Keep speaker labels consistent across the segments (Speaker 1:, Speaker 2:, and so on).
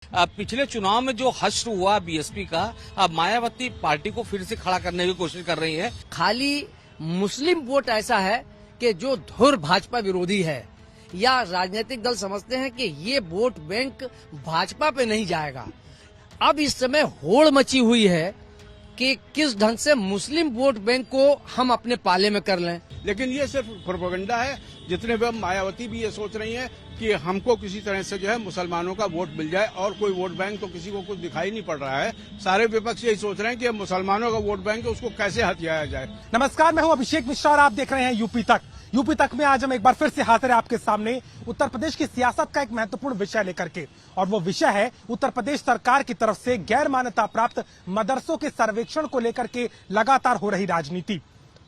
Speaker 1: पिछले चुनाव में जो हश्र हुआ बीएसपी का, अब मायावती पार्टी को फिर से खड़ा करने की कोशिश कर रही है।
Speaker 2: खाली मुस्लिम वोट ऐसा है कि जो धुर भाजपा विरोधी है, या राजनीतिक दल समझते हैं कि ये वोट बैंक भाजपा पे नहीं जाएगा। अब इस समय होड़ मची हुई है कि किस ढंग से मुस्लिम वोट बैंक को हम अपने पाले में कर लें।
Speaker 3: लेकिन ये सिर्फ प्रोपेगेंडा है। जितने भी मायावती भी ये सोच रही हैं कि हमको किसी तरह से जो है मुसलमानों का वोट मिल जाए, और कोई वोट बैंक तो किसी को कुछ दिखाई नहीं पड़ रहा है। सारे विपक्ष यही सोच रहे हैं कि मुसलमानों का वोट बैंक है, उसको कैसे हथियाया जाए।
Speaker 4: नमस्कार, मैं हूं अभिषेक मिश्रा और आप देख रहे हैं यूपी तक। यूपी तक में आज हम एक बार फिर से हाजिर है आपके सामने उत्तर प्रदेश की सियासत का एक महत्वपूर्ण विषय लेकर के, और वो विषय है उत्तर प्रदेश सरकार की तरफ से गैर मान्यता प्राप्त मदरसों के सर्वेक्षण को लेकर के लगातार हो रही राजनीति।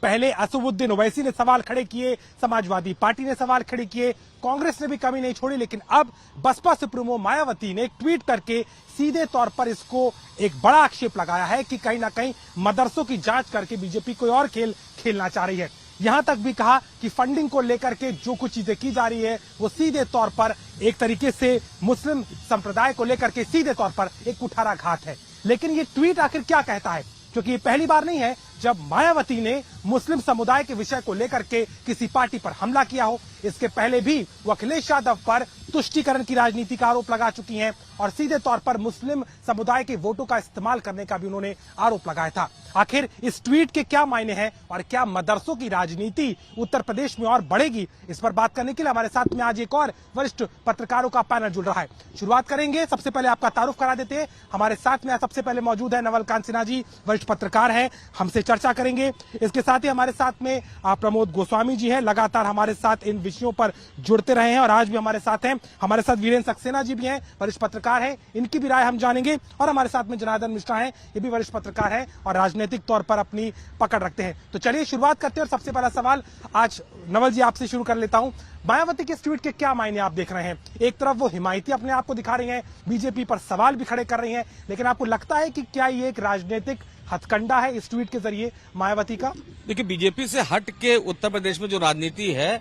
Speaker 4: पहले असदुद्दीन ओवैसी ने सवाल खड़े किए, समाजवादी पार्टी ने सवाल खड़े किए, कांग्रेस ने भी कमी नहीं छोड़ी, लेकिन अब बसपा सुप्रीमो मायावती ने एक ट्वीट करके सीधे तौर पर इसको एक बड़ा आक्षेप लगाया है कि कहीं ना कहीं मदरसों की जांच करके बीजेपी कोई और खेल खेलना चाह रही है। यहां तक भी कहा कि फंडिंग को लेकर के जो कुछ चीजें की जा रही है वो सीधे तौर पर एक तरीके से मुस्लिम संप्रदाय को लेकर के सीधे तौर पर एक कुठाराघात है। लेकिन ये ट्वीट आखिर क्या कहता है, क्योंकि ये पहली बार नहीं है जब मायावती ने मुस्लिम समुदाय के विषय को लेकर के किसी पार्टी पर हमला किया हो। इसके पहले भी वो अखिलेश यादव पर तुष्टीकरण की राजनीति का आरोप लगा चुकी हैं, और सीधे तौर पर मुस्लिम समुदाय के वोटों का इस्तेमाल करने का भी उन्होंने आरोप लगाया था। आखिर इस ट्वीट के क्या मायने हैं और क्या मदरसों की राजनीति उत्तर प्रदेश में और बढ़ेगी, इस पर बात करने के लिए हमारे साथ में आज एक और वरिष्ठ पत्रकारों का पैनल जुड़ रहा है। शुरुआत करेंगे, सबसे पहले आपका तारुफ करा देते हैं। हमारे साथ में सबसे पहले मौजूद है नवल कांत सिन्हा जी, वरिष्ठ पत्रकार हैं, हमसे चर्चा करेंगे। इसके साथ ही हमारे साथ में प्रमोद गोस्वामी जी हैं, लगातार हमारे साथ इन विषयों पर जुड़ते रहे हैं और आज भी हमारे साथ हैं। हमारे साथ वीरेंद्र सक्सेना जी भी हैं, वरिष्ठ पत्रकार हैं, इनकी भी राय हम जानेंगे। और हमारे साथ में जनार्दन मिश्रा हैं, ये भी वरिष्ठ पत्रकार हैं और राजनीतिक तौर पर अपनी पकड़ रखते हैं। तो चलिए शुरुआत करते हैं, और सबसे पहला सवाल आज नवल जी आपसे शुरू कर लेता हूं। मायावती के इस ट्वीट के क्या मायने आप देख रहे हैं? एक तरफ वो हिमायती अपने आप को दिखा रही हैं, बीजेपी पर सवाल भी खड़े कर रही हैं, लेकिन आपको लगता है कि क्या ये एक राजनीतिक हथकंडा है इस ट्वीट के जरिए मायावती का?
Speaker 1: देखिए, बीजेपी से हट के उत्तर प्रदेश में जो राजनीति है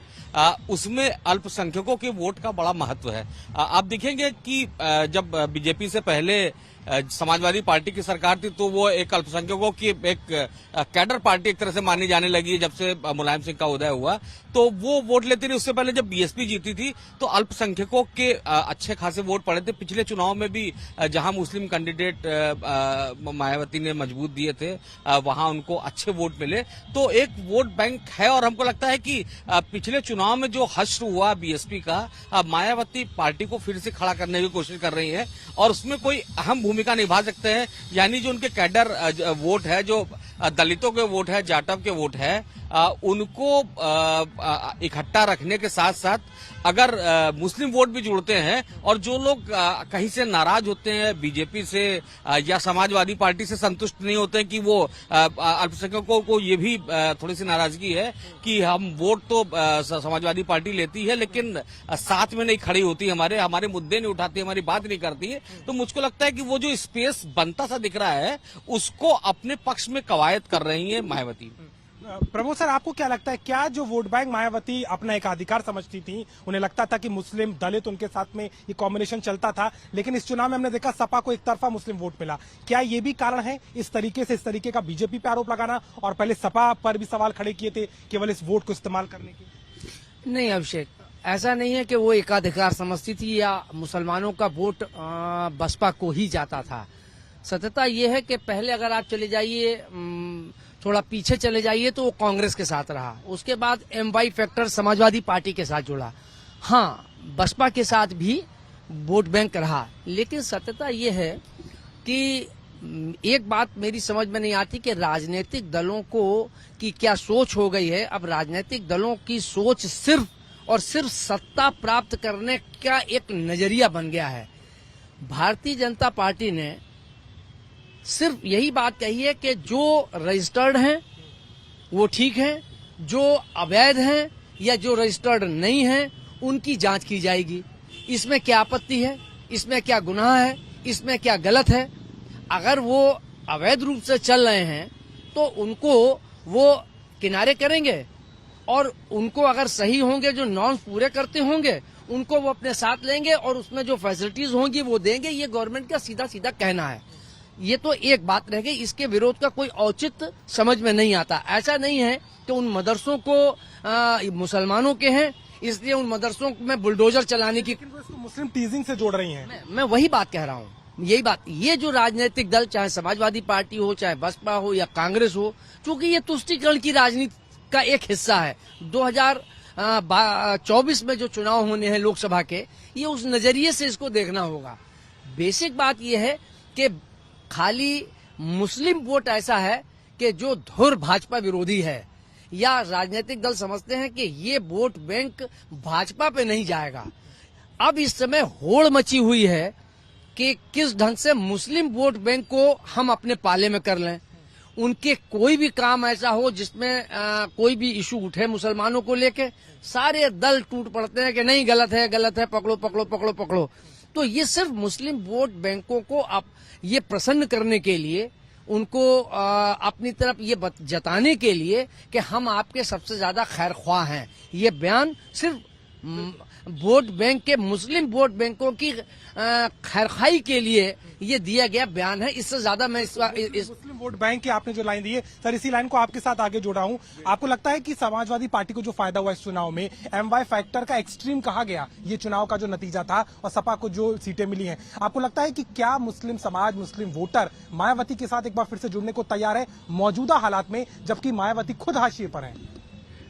Speaker 1: उसमें अल्पसंख्यकों के वोट का बड़ा महत्व है। आप देखेंगे कि जब बीजेपी से पहले समाजवादी पार्टी की सरकार थी तो वो एक अल्पसंख्यकों की एक कैडर पार्टी एक तरह से मानी जाने लगी है। जब से मुलायम सिंह का उदय हुआ तो वो वोट लेती रही। उससे पहले जब बीएसपी जीती थी तो अल्पसंख्यकों के अच्छे खासे वोट पड़े थे। पिछले चुनाव में भी जहां मुस्लिम कैंडिडेट मायावती ने मजबूत दिए थे वहां उनको अच्छे वोट मिले। तो एक वोट बैंक है, और हमको लगता है कि पिछले चुनाव में जो हश्र हुआ बीएसपी का, मायावती पार्टी को फिर से खड़ा करने की कोशिश कर रही है और उसमें कोई अहम भूमिका निभा सकते हैं। यानी जो उनके कैडर वोट है, जो दलितों के वोट है, जाटव के वोट है, उनको इकट्ठा रखने के साथ साथ अगर मुस्लिम वोट भी जुड़ते हैं और जो लोग कहीं से नाराज होते हैं बीजेपी से या समाजवादी पार्टी से संतुष्ट नहीं होते हैं कि वो अल्पसंख्यकों को ये भी थोड़ी सी नाराजगी है कि हम वोट तो समाजवादी पार्टी लेती है लेकिन साथ में नहीं खड़ी होती, हमारे मुद्दे नहीं उठाती, हमारी बात नहीं करती है। तो मुझको लगता है कि वो जो स्पेस बनता सा दिख रहा है उसको अपने पक्ष में कवायद कर रही है मायावती।
Speaker 4: प्रमोद सर, आपको क्या लगता है, क्या जो वोट बैंक मायावती अपना एक अधिकार समझती थी, उन्हें लगता था कि मुस्लिम दलित उनके साथ में ये कॉम्बिनेशन चलता था, लेकिन इस चुनाव में हमने देखा सपा को एक तरफा मुस्लिम वोट मिला, क्या ये भी कारण है इस तरीके का बीजेपी पे आरोप लगाना, और पहले सपा पर भी सवाल खड़े किए थे केवल इस वोट को इस्तेमाल करने के?
Speaker 2: नहीं अभिषेक, ऐसा नहीं है कि वो एकाधिकार समझती थी या मुसलमानों का वोट बसपा को ही जाता था। सत्यता ये है कि पहले अगर आप चले जाइए, थोड़ा पीछे चले जाइए तो वो कांग्रेस के साथ रहा, उसके बाद एमवाई फैक्टर समाजवादी पार्टी के साथ जुड़ा, हाँ बसपा के साथ भी वोट बैंक रहा। लेकिन सत्यता ये है कि एक बात मेरी समझ में नहीं आती कि राजनीतिक दलों को की क्या सोच हो गई है। अब राजनीतिक दलों की सोच सिर्फ और सिर्फ सत्ता प्राप्त करने का एक नजरिया बन गया है। भारतीय जनता पार्टी ने सिर्फ यही बात कही है कि जो रजिस्टर्ड हैं वो ठीक हैं, जो अवैध हैं या जो रजिस्टर्ड नहीं हैं उनकी जांच की जाएगी। इसमें क्या आपत्ति है, इसमें क्या गुनाह है, इसमें क्या गलत है? अगर वो अवैध रूप से चल रहे हैं तो उनको वो किनारे करेंगे, और उनको अगर सही होंगे, जो नॉर्म्स पूरे करते होंगे उनको वो अपने साथ लेंगे और उसमें जो फैसिलिटीज होंगी वो देंगे। ये गवर्नमेंट का सीधा सीधा कहना है। ये तो एक बात रह गई, इसके विरोध का कोई औचित्य समझ में नहीं आता। ऐसा नहीं है कि उन मदरसों को मुसलमानों के हैं इसलिए उन मदरसों में बुलडोजर चलाने की,
Speaker 4: लेकिन वो इसको मुस्लिम टीजिंग से जोड़ रही हैं।
Speaker 2: मैं वही बात कह रहा हूँ। यही बात, ये जो राजनीतिक दल चाहे समाजवादी पार्टी हो, चाहे बसपा हो या कांग्रेस हो, चूंकि ये तुष्टीकरण की राजनीति का एक हिस्सा है। 2024 में जो चुनाव होने हैं लोकसभा के, ये उस नजरिए से इसको देखना होगा। बेसिक बात ये है कि खाली मुस्लिम वोट ऐसा है कि जो धुर भाजपा विरोधी है, या राजनीतिक दल समझते हैं कि ये वोट बैंक भाजपा पे नहीं जाएगा। अब इस समय होड़ मची हुई है कि किस ढंग से मुस्लिम वोट बैंक को हम अपने पाले में कर लें। उनके कोई भी काम ऐसा हो जिसमें कोई भी इशू उठे मुसलमानों को लेके, सारे दल टूट पड़ते हैं कि नहीं गलत है, पकड़ो पकड़ो पकड़ो पकड़ो। तो ये सिर्फ मुस्लिम वोट बैंकों को ये प्रसन्न करने के लिए, उनको अपनी तरफ ये जताने के लिए कि हम आपके सबसे ज्यादा खैर ख्वाह हैं, ये बयान सिर्फ वोट बैंक के, मुस्लिम वोट बैंकों की खैरखाई के लिए ये दिया गया बयान है। इससे ज्यादा मैं इस
Speaker 4: मुस्लिम वोट बैंक की आपने जो लाइन दी है सर, इसी लाइन को आपके साथ आगे जोड़ा हूं। आपको लगता है कि समाजवादी पार्टी को जो फायदा हुआ इस चुनाव में, MY फैक्टर का एक्सट्रीम कहा गया, ये चुनाव का जो नतीजा था, और सपा को जो सीटें मिली हैं, आपको लगता है कि क्या मुस्लिम समाज, मुस्लिम वोटर मायावती के साथ एक बार फिर से जुड़ने को तैयार है मौजूदा हालात में, जबकि मायावती खुद हाशिए पर है?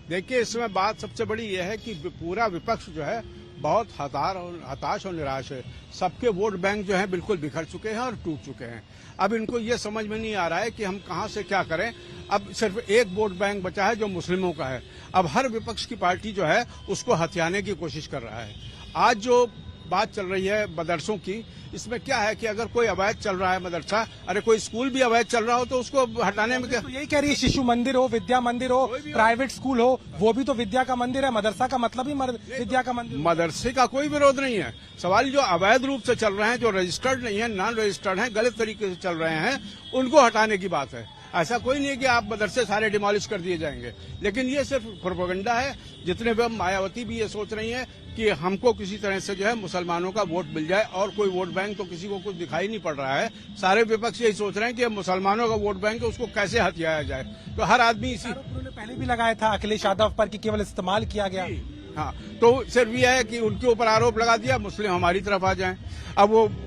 Speaker 3: देखिए, इसमें बात सबसे बड़ी यह है कि पूरा विपक्ष जो है बहुत हताश और निराश है। सबके वोट बैंक जो है बिल्कुल बिखर चुके हैं और टूट चुके हैं। अब इनको ये समझ में नहीं आ रहा है कि हम कहां से क्या करें। अब सिर्फ एक वोट बैंक बचा है जो मुस्लिमों का है। अब हर विपक्ष की पार्टी जो है उसको हथियाने की कोशिश कर रहा है। आज जो बात चल रही है मदरसों की, इसमें क्या है कि अगर कोई अवैध चल रहा है मदरसा, अरे कोई स्कूल भी अवैध चल रहा हो तो उसको हटाने में क्या,
Speaker 4: तो यही कह रही है, शिशु मंदिर हो, विद्या मंदिर हो, प्राइवेट स्कूल हो, वो भी तो विद्या का मंदिर है। मदरसा का मतलब ही विद्या का मंदिर।
Speaker 3: मदरसे का कोई विरोध नहीं है। सवाल जो अवैध रूप से चल रहे हैं, जो रजिस्टर्ड नहीं है, नॉन रजिस्टर्ड हैं, गलत तरीके से चल रहे हैं, उनको हटाने की बात है। ऐसा कोई नहीं है कि आप मदरसे सारे डिमोलिश कर दिए जाएंगे, लेकिन ये सिर्फ प्रोपेगेंडा है। जितने भी मायावती भी ये सोच रही है कि हमको किसी तरह से जो है मुसलमानों का वोट मिल जाए, और कोई वोट बैंक तो किसी को कुछ दिखाई नहीं पड़ रहा है। सारे विपक्ष यही सोच रहे हैं कि मुसलमानों का वोट बैंक है, उसको कैसे हथियाया जाए। तो हर आदमी इसी,
Speaker 4: उन्होंने पहले भी लगाया था अखिलेश यादव पर कि केवल इस्तेमाल किया गया।
Speaker 3: हाँ, तो सिर्फ यह है कि उनके ऊपर आरोप लगा दिया, मुस्लिम हमारी तरफ आ जाएं। अब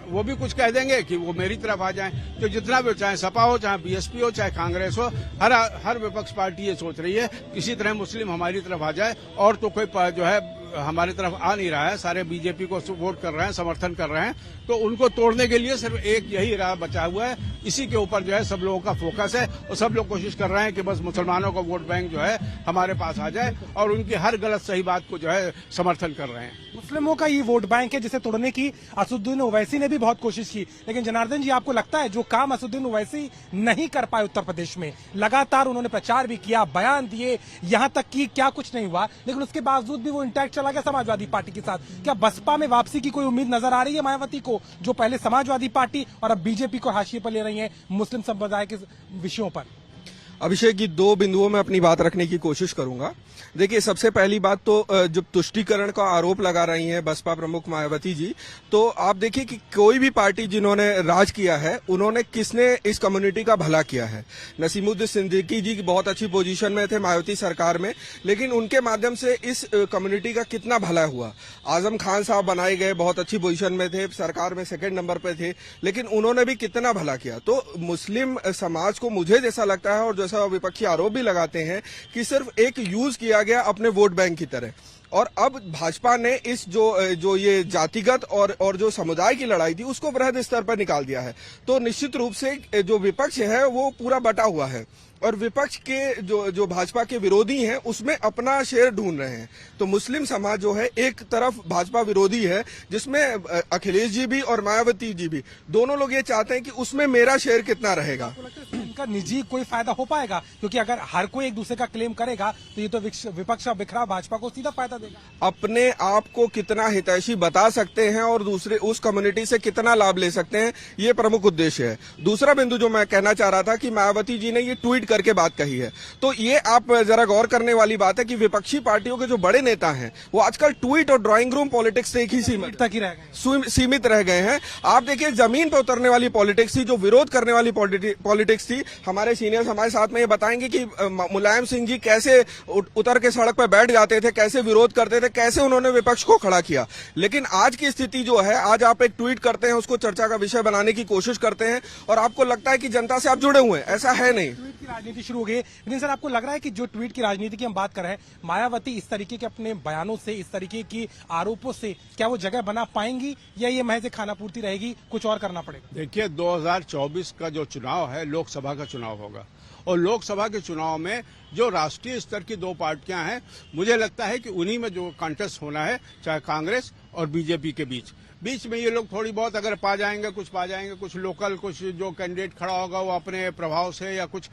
Speaker 3: वो भी कुछ कह देंगे कि वो मेरी तरफ आ जाएं। तो जितना भी, चाहे सपा हो, चाहे BSP हो, चाहे कांग्रेस हो, हर विपक्ष पार्टी ये सोच रही है किसी तरह मुस्लिम हमारी तरफ आ जाए। और तो कोई जो है हमारी तरफ आ नहीं रहा है। सारे BJP को वोट कर रहे हैं, समर्थन कर रहे हैं। तो उनको तोड़ने के लिए सिर्फ एक यही राह बचा हुआ है। इसी के ऊपर जो है सब लोगों का फोकस है, और सब लोग कोशिश कर रहे हैं कि बस मुसलमानों का वोट बैंक जो है हमारे पास आ जाए, और उनकी हर गलत सही बात को जो है समर्थन कर रहे हैं।
Speaker 4: मुस्लिमों का ये वोट बैंक है जिसे तोड़ने की असदुद्दीन ओवैसी ने भी बहुत कोशिश की। लेकिन जनार्दन जी, आपको लगता है जो काम असदुद्दीन ओवैसी नहीं कर पाए उत्तर प्रदेश में, लगातार उन्होंने प्रचार भी किया, बयान दिए, यहां तक कि क्या कुछ नहीं हुआ, लेकिन उसके बावजूद भी वो इंटैक्ट चला गया समाजवादी पार्टी के साथ। क्या बसपा में वापसी की कोई उम्मीद नजर आ रही है मायावती को, जो पहले समाजवादी पार्टी और अब BJP को हाशिए पर ले रही है मुस्लिम संप्रदाय के विषयों पर?
Speaker 5: अभिषेक जी, दो बिंदुओं में अपनी बात रखने की कोशिश करूंगा। देखिए, सबसे पहली बात तो जब तुष्टीकरण का आरोप लगा रही हैं बसपा प्रमुख मायावती जी, तो आप देखिए कि कोई भी पार्टी जिन्होंने राज किया है, उन्होंने किसने इस कम्युनिटी का भला किया है। नसीमुद्दीन सिद्दीकी जी बहुत अच्छी पोजीशन में थे मायावती सरकार में, लेकिन उनके माध्यम से इस कम्युनिटी का कितना भला हुआ। आजम खान साहब बनाए गए, बहुत अच्छी पोजीशन में थे, सरकार में 2nd नंबर पे थे, लेकिन उन्होंने भी कितना भला किया। तो मुस्लिम समाज को, मुझे जैसा लगता है और जैसा विपक्षी आरोप भी लगाते हैं, कि सिर्फ एक यूज किया गया अपने वोट बैंक की तरह। और अब भाजपा ने इस जो ये जातिगत और जो समुदाय की लड़ाई थी, उसको बृहद स्तर पर निकाल दिया है। तो निश्चित रूप से जो विपक्ष है वो पूरा बटा हुआ है, और विपक्ष के जो भाजपा के विरोधी हैं उसमें अपना शेर ढूंढ रहे हैं। तो मुस्लिम समाज जो है एक तरफ भाजपा विरोधी है, जिसमें अखिलेश जी भी और मायावती जी भी, दोनों लोग ये चाहते हैं कि उसमें मेरा शेर कितना रहेगा।
Speaker 4: इनका निजी कोई फायदा हो पाएगा? क्योंकि अगर हर कोई एक दूसरे का क्लेम करेगा तो ये तो विपक्ष का बिखरा भाजपा को सीधा फायदा देगा।
Speaker 5: अपने आप को कितना हितैषी बता सकते हैं और दूसरे उस कम्युनिटी से कितना लाभ ले सकते हैं, ये प्रमुख उद्देश्य है। दूसरा बिंदु जो मैं कहना चाह रहा था कि मायावती जी ने ये ट्वीट करके बात कही है, तो ये आप जरा गौर करने वाली बात है कि विपक्षी पार्टियों के जो बड़े नेता हैं वो आजकल ट्वीट और ड्राइंग रूम पॉलिटिक्स से एक ही सीमित रह गए हैं। आप देखिए, जमीन पर उतरने वाली पॉलिटिक्स थी, जो विरोध करने वाली पॉलिटिक्स थी। हमारे सीनियर्स हमारे साथ में ये बताएंगे कि मुलायम सिंह जी कैसे उतर के सड़क पर बैठ जाते थे, कैसे विरोध करते थे, कैसे उन्होंने विपक्ष को खड़ा किया। लेकिन आज की स्थिति जो है, आज आप एक ट्वीट करते हैं, उसको चर्चा का विषय बनाने की कोशिश करते हैं और आपको लगता है कि जनता से आप जुड़े हुए हैं। ऐसा है नहीं।
Speaker 4: ट्वीट की राजनीति शुरू हो गई। लेकिन सर, आपको लग रहा है कि जो ट्वीट की राजनीति की हम बात कर रहे हैं, मायावती इस तरीके के अपने बयानों से, इस तरीके की आरोपों से क्या वो जगह बना पाएंगी या ये महज खाना पूर्ति रहेगी, कुछ और करना पड़ेगा?
Speaker 3: देखिए, 2024 का जो चुनाव है लोकसभा का चुनाव होगा और लोकसभा के चुनाव में जो राष्ट्रीय स्तर की दो पार्टियां हैं, मुझे लगता है कि उन्हीं में जो कॉन्टेस्ट होना है, चाहे कांग्रेस और बीजेपी के बीच में ये लोग थोड़ी बहुत अगर पा जाएंगे, कुछ लोकल, कुछ जो कैंडिडेट खड़ा होगा वो अपने प्रभाव से या कुछ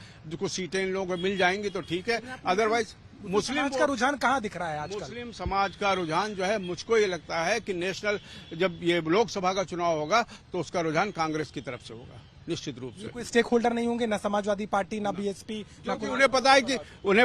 Speaker 3: सीटें इन लोगों को मिल जाएंगी तो ठीक है। अदरवाइज मुस्लिम
Speaker 4: का रुझान कहाँ दिख रहा है आजकल?
Speaker 3: मुस्लिम समाज का रुझान जो है, मुझको ये लगता है कि नेशनल, जब ये लोकसभा का चुनाव होगा तो उसका रुझान कांग्रेस की तरफ से होगा, निश्चित रूप से।
Speaker 4: कोई स्टेक होल्डर नहीं होंगे, ना समाजवादी पार्टी, ना बीएसपी,
Speaker 3: क्योंकि उन्हें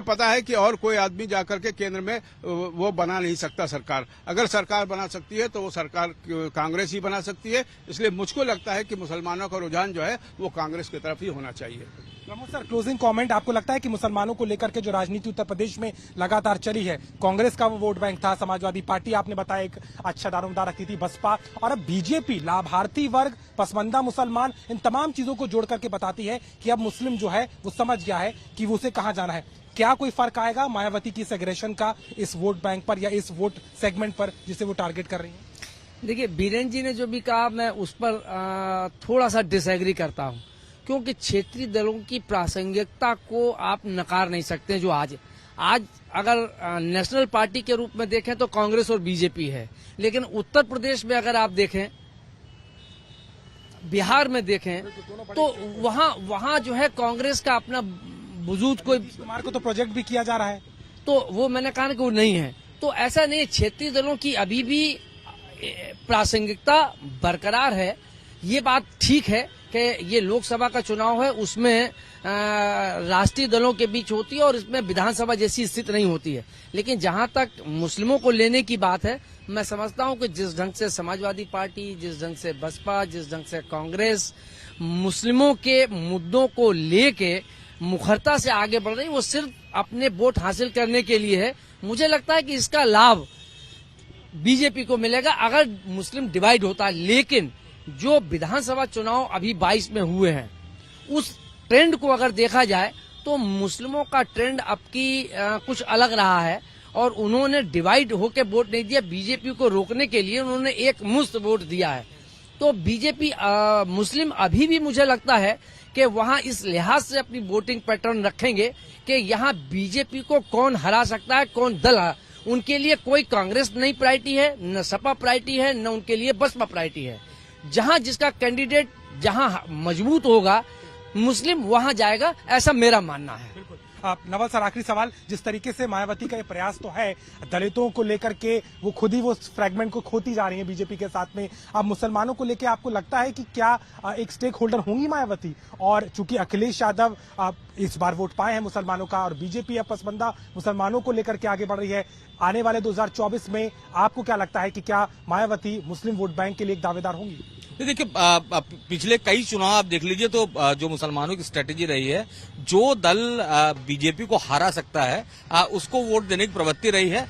Speaker 3: पता है कि और कोई आदमी जाकर के केंद्र में वो बना नहीं सकता सरकार। अगर सरकार बना सकती है तो वो सरकार कांग्रेस ही बना सकती है। इसलिए मुझको लगता है कि मुसलमानों का रुझान जो है वो कांग्रेस की तरफ ही होना चाहिए।
Speaker 4: प्रमोद सर, क्लोजिंग कमेंट, आपको लगता है कि मुसलमानों को लेकर के जो राजनीति उत्तर प्रदेश में लगातार चली है, कांग्रेस का वो वोट बैंक था, समाजवादी पार्टी आपने बताया एक अच्छा दारोमदार रखती थी, बसपा, और अब बीजेपी लाभार्थी वर्ग, पसमंदा मुसलमान, इन तमाम चीजों को जोड़ करके बताती है कि अब मुस्लिम जो है वो समझ गया है कि उसे कहाँ जाना है। क्या कोई फर्क आएगा मायावती की इस एग्रेशन का इस वोट बैंक पर या इस वोट सेगमेंट पर जिसे वो टारगेट कर रही है?
Speaker 2: देखिए, बीरेन जी ने जो भी कहा, मैं उस पर थोड़ा सा डिसएग्री करता हूँ, क्योंकि क्षेत्रीय दलों की प्रासंगिकता को आप नकार नहीं सकते। जो आज अगर नेशनल पार्टी के रूप में देखें तो कांग्रेस और बीजेपी है, लेकिन उत्तर प्रदेश में अगर आप देखें, बिहार में देखें, तो वहाँ जो है कांग्रेस का अपना वजूद कोई
Speaker 4: कुमार को तो प्रोजेक्ट भी किया जा रहा है,
Speaker 2: तो वो मैंने कहा कि वो नहीं है। तो ऐसा नहीं है, क्षेत्रीय दलों की अभी भी प्रासंगिकता बरकरार है। ये बात ठीक है कि ये लोकसभा का चुनाव है, उसमें राष्ट्रीय दलों के बीच होती है और इसमें विधानसभा जैसी स्थिति नहीं होती है। लेकिन जहां तक मुस्लिमों को लेने की बात है, मैं समझता हूं कि जिस ढंग से समाजवादी पार्टी, जिस ढंग से बसपा, जिस ढंग से कांग्रेस मुस्लिमों के मुद्दों को लेके मुखरता से आगे बढ़ रही, वो सिर्फ अपने वोट हासिल करने के लिए है। मुझे लगता है कि इसका लाभ बीजेपी को मिलेगा अगर मुस्लिम डिवाइड होता है। लेकिन जो विधानसभा चुनाव अभी 22 में हुए हैं, उस ट्रेंड को अगर देखा जाए तो मुस्लिमों का ट्रेंड अब की कुछ अलग रहा है और उन्होंने डिवाइड होकर वोट नहीं दिया। बीजेपी को रोकने के लिए उन्होंने एक मुश्त वोट दिया है। तो बीजेपी मुस्लिम अभी भी मुझे लगता है कि वहां इस लिहाज से अपनी वोटिंग पैटर्न रखेंगे कि यहाँ बीजेपी को कौन हरा सकता है, कौन दल है। उनके लिए कोई कांग्रेस नहीं प्रायोरिटी है, न सपा प्रायोरिटी है, न उनके लिए बसपा प्रायोरिटी है। जहां जिसका कैंडिडेट जहां मजबूत होगा मुस्लिम, वहां जाएगा, ऐसा मेरा मानना है।
Speaker 4: नवल सर, आखिरी सवाल, जिस तरीके से मायावती का ये प्रयास तो है दलितों को लेकर के, वो खुद ही वो फ्रैगमेंट को खोती जा रही है बीजेपी के साथ में, अब मुसलमानों को लेकर आपको लगता है कि क्या एक स्टेक होल्डर होंगी मायावती? और चूंकि अखिलेश यादव इस बार वोट पाए हैं मुसलमानों का और बीजेपी अब पसमंदा मुसलमानों को लेकर के आगे बढ़ रही है, आने वाले 2024 में आपको क्या लगता है कि क्या मायावती मुस्लिम वोट बैंक के लिए एक दावेदार होंगी?
Speaker 1: देखिए, पिछले कई चुनाव आप देख लीजिए तो जो मुसलमानों की स्ट्रेटेजी रही है, जो दल बीजेपी को हरा सकता है उसको वोट देने की प्रवृत्ति रही है।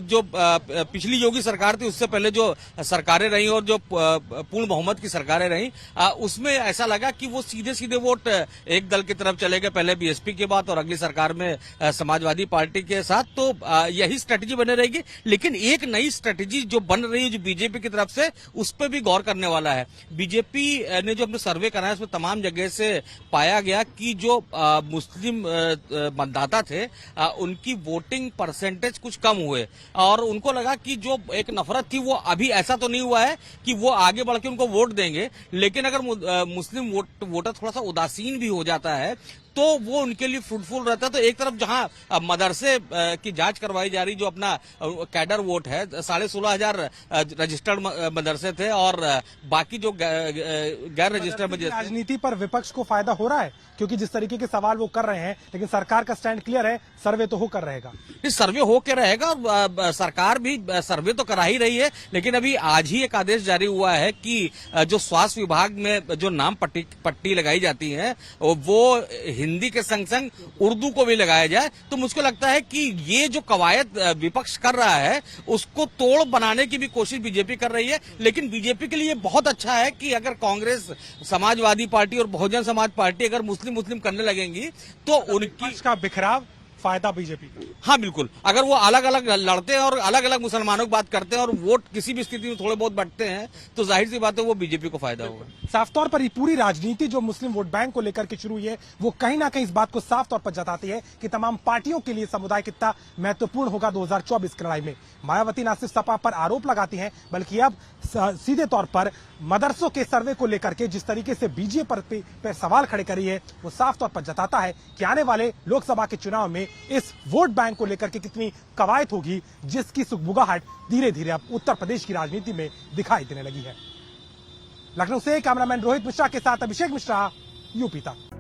Speaker 1: जो पिछली योगी सरकार थी, उससे पहले जो सरकारें रही और जो पूर्ण बहुमत की सरकारें रही, उसमें ऐसा लगा कि वो सीधे सीधे वोट एक दल की तरफ चले गए, पहले बीएसपी के बाद और अगली सरकार में समाजवादी पार्टी के साथ। तो यही स्ट्रेटेजी बने रहेगी। लेकिन एक नई स्ट्रेटेजी जो बन रही है जो बीजेपी की तरफ से, उस पर भी गौर करने वाला है। बीजेपी ने जो अपने सर्वे कराया उसमें तमाम जगह से पाया गया कि जो मुस्लिम मतदाता थे उनकी वोटिंग परसेंटेज कुछ कम हुए और उनको लगा कि जो एक नफरत थी वो अभी ऐसा तो नहीं हुआ है कि वो आगे बढ़ के उनको वोट देंगे, लेकिन अगर मुस्लिम वोटर थोड़ा सा उदासीन भी हो जाता है तो वो उनके लिए फ्रूटफुल रहता है। तो एक तरफ जहां मदरसे की जांच करवाई जा रही, जो अपना कैडर वोट है, 16,500 रजिस्टर्ड मदरसे थे और बाकी जो गैर रजिस्टर्ड मदरसे।
Speaker 4: राजनीति पर विपक्ष को फायदा हो रहा है क्योंकि जिस तरीके के सवाल वो कर रहे हैं, लेकिन सरकार का स्टैंड क्लियर है, सर्वे तो होकर रहेगा।
Speaker 1: इस सर्वे होकर रहेगा और सरकार भी सर्वे तो करा ही रही है, लेकिन अभी आज ही एक आदेश जारी हुआ है कि जो स्वास्थ्य विभाग में जो नाम पट्टी लगाई जाती है वो हिंदी के संग संग उर्दू को भी लगाया जाए। तो मुझको लगता है कि ये जो कवायद विपक्ष कर रहा है उसको तोड़ बनाने की भी कोशिश बीजेपी कर रही है, लेकिन बीजेपी के लिए बहुत अच्छा है कि अगर कांग्रेस, समाजवादी पार्टी और बहुजन समाज पार्टी अगर मुस्लिम करने लगेंगी तो उनकी
Speaker 4: का बिखराव फायदा बीजेपी का।
Speaker 1: हाँ बिल्कुल, अगर वो अलग अलग लड़ते हैं और अलग अलग मुसलमानों की बात करते हैं और वोट किसी भी स्थिति में थोड़े बहुत बढ़ते हैं तो जाहिर सी बात है वो बीजेपी को फायदा होगा।
Speaker 4: साफ तौर पर ये पूरी राजनीति जो मुस्लिम वोट बैंक को लेकर के शुरू हुई है वो कहीं ना कहीं इस बात को साफ तौर पर जताती है कि तमाम पार्टियों के लिए समुदाय कितना महत्वपूर्ण होगा 2024 की लड़ाई में। मायावती न सिर्फ सपा पर आरोप लगाती हैं बल्कि अब सीधे तौर पर मदरसों के सर्वे को लेकर के जिस तरीके से बीजेपी पर सवाल खड़े कर रही है वो साफ तौर पर जताता है कि आने वाले लोकसभा के चुनाव में इस वोट बैंक को लेकर के कितनी कवायद होगी, जिसकी सुगबुगाहट धीरे धीरे अब उत्तर प्रदेश की राजनीति में दिखाई देने लगी है। लखनऊ से कैमरामैन रोहित मिश्रा के साथ अभिषेक मिश्रा, यूपी तक।